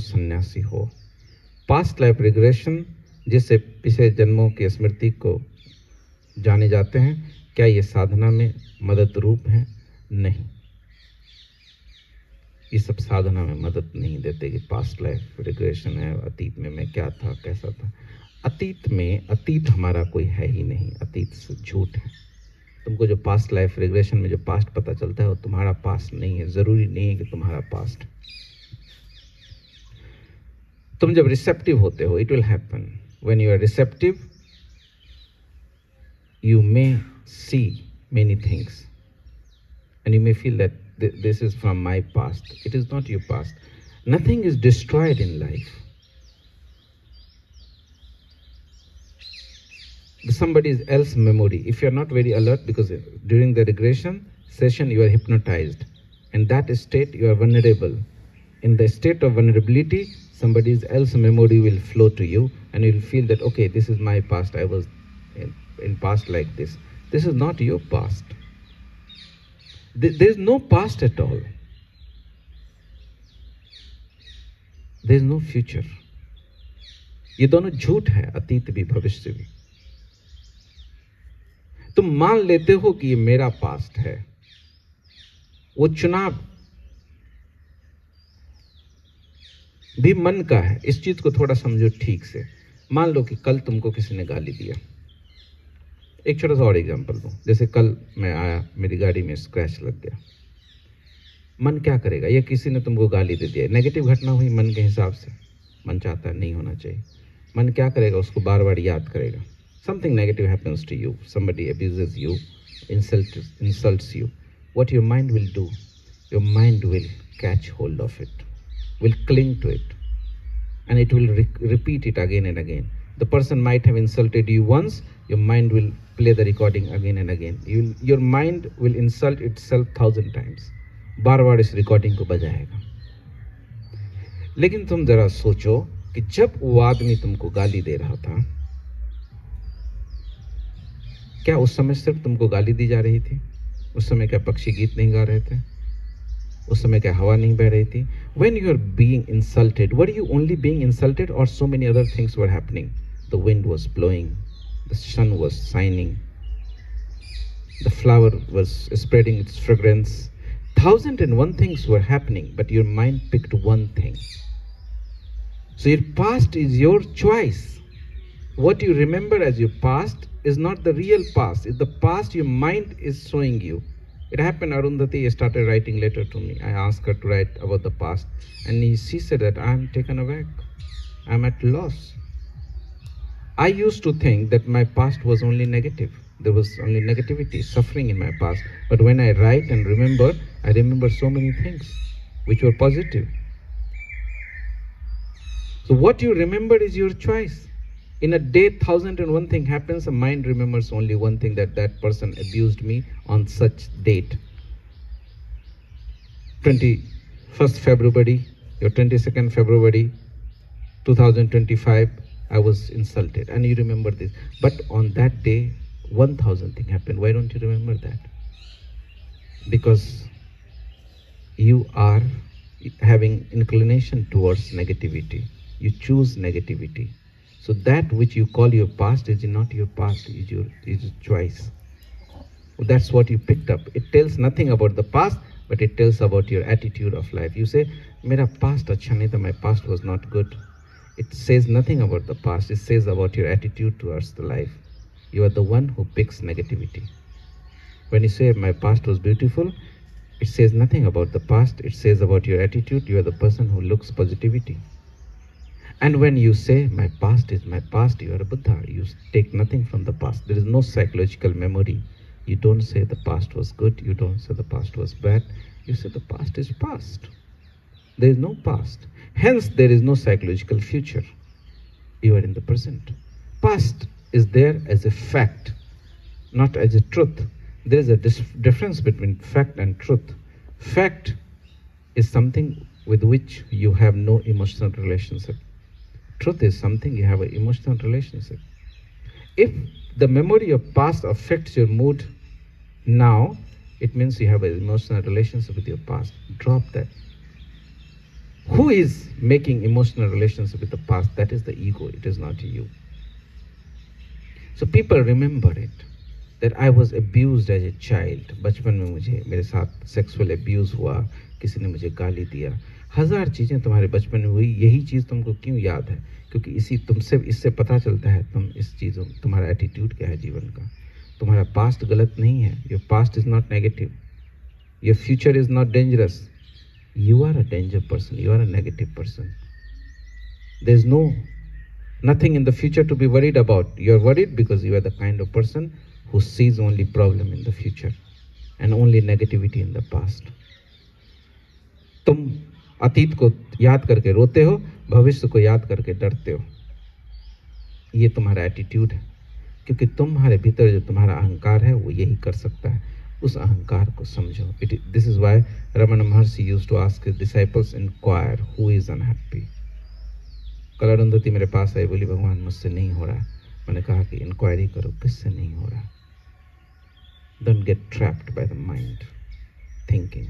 सन्यासी हो। Past life regression जिससे पिछले जन्मों की स्मृति को जाने जाते हैं, क्या ये साधना में मदद रूप है? नहीं, ये सब साधना में मदद नहीं देते कि पास्ट लाइफ रिग्रेशन है, अतीत में मैं क्या था, कैसा था। अतीत हमारा कोई है ही नहीं, अतीत से झूठ है। तुमको जो पास्ट लाइफ रिग्रेशन में जो पास्ट पता चलता है वो तुम्हारा पास्ट नहीं है। जरूरी नहीं है कि तुम्हारा पास्ट। तुम जब रिसेप्टिव होते हो, it will happen. When you are receptive, you may see many things and you may feel that this is from my past. It is not your past. Nothing is destroyed in life. Somebody else's memory, if you are not very alert, because during the regression session you are hypnotized, in that state you are vulnerable. In the state of vulnerability, somebody else's memory will flow to you and you will feel that, okay, this is my past. I was in past like this. This is not your past. There is no past at all. There is no future. ये दोनों झूठ है, अतीत भी भविष्य भी। तुम मान लेते हो कि ये मेरा पास्ट है। वो चुनाव भी मन का है। इस चीज को थोड़ा समझो ठीक से। मान लो कि कल तुमको किसी ने गाली दिया। एक छोटा सा और एग्जांपल दूं, जैसे कल मैं आया, मेरी गाड़ी में स्क्रैच लग गया। मन क्या करेगा? ये किसी ने तुमको गाली दे दिया, नेगेटिव घटना हुई मन के हिसाब से, मन चाहता है नहीं होना चाहिए। मन क्या करेगा? उसको बार बार याद करेगा। Something negative happens to you, somebody abuses you, insults you. What your mind will do? Your mind will catch hold of it, will cling to it, and it will repeat it again and again. The person might have insulted you once, your mind will play the recording again and again. Your mind will insult itself 1,000 times. बार बार इस recording को बजाएगा। लेकिन तुम जरा सोचो कि जब वो आदमी तुमको गाली दे रहा था, क्या उस समय सिर्फ तुमको गाली दी जा रही थी? उस समय क्या पक्षी गीत नहीं गा रहे थे? उस समय क्या हवा नहीं बह रही थी? When you are being insulted, were you only being insulted or so many other things were happening? The wind was blowing, the sun was shining, the flower was spreading its fragrance. 1,001 things were happening, but your mind picked one thing. So your past is your choice. What you remember as your past is not the real past. It's the past your mind is showing you. It happened, Arundhati started writing letter to me. I asked her to write about the past, and she said that I am taken aback. I am at loss. I used to think that my past was only negative. There was only negativity, suffering in my past. But when I write and remember, I remember so many things which were positive. So what you remember is your choice. In a day, 1,001 thing happens. The mind remembers only one thing, that that person abused me on such date. 21st February, or 22nd February 2025, I was insulted, and you remember this. But on that day, 1,000 things happened. Why don't you remember that? Because you are having inclination towards negativity. You choose negativity. So that which you call your past is not your past, is your choice. That's what you picked up. It tells nothing about the past, but it tells about your attitude of life. You say, "Mera past acha nahi tha, my past was not good." It says nothing about the past. It says about your attitude towards the life. You are the one who picks negativity. When you say, "My past was beautiful," it says nothing about the past. It says about your attitude. You are the person who looks positivity. And when you say, "My past is my past," you are a Buddha. You take nothing from the past. There is no psychological memory. You don't say the past was good. You don't say the past was bad. You say the past is past. There is no past. Hence, there is no psychological future. You are in the present. Past is there as a fact, not as a truth. There is a difference between fact and truth. Fact is something with which you have no emotional relationship. Truth is something you have an emotional relationship. If the memory of past affects your mood now, it means you have an emotional relationship with your past. Drop that. Who is making emotional relationship with the past? That is the ego. It is not you. So people remember it, that I was abused as a child. बचपन में मुझे मेरे साथ sexual abuse हुआ, किसी ने मुझे गाली दिया. हजार चीजें तुम्हारे बचपन में हुई. यही चीज तुमको क्यों याद है? क्योंकि इससे पता चलता है तुम इस चीजों, तुम्हारा एटीट्यूड क्या है जीवन का. तुम्हारा पास्ट गलत नहीं है. Your past is not negative. Your future is not dangerous. You are a danger person. You are a negative person. There is nothing in the future to be worried about. You are worried because you are the kind of person who sees only problem in the future and only negativity in the past. तुम अतीत को याद करके रोते हो, भविष्य को याद करके डरते हो. ये तुम्हारा एटीट्यूड है, क्योंकि तुम्हारे भीतर जो तुम्हारा अहंकार है वो यही कर सकता है. उस अहंकार को समझो. This is why Ramana Maharshi used to ask his disciples, inquire who is unhappy. कल अरुंधति मेरे पास आई, बोली भगवान मुझसे नहीं हो रहा. मैंने कहा कि इंक्वायरी करो किससे नहीं हो रहा. Don't get trapped by the mind thinking.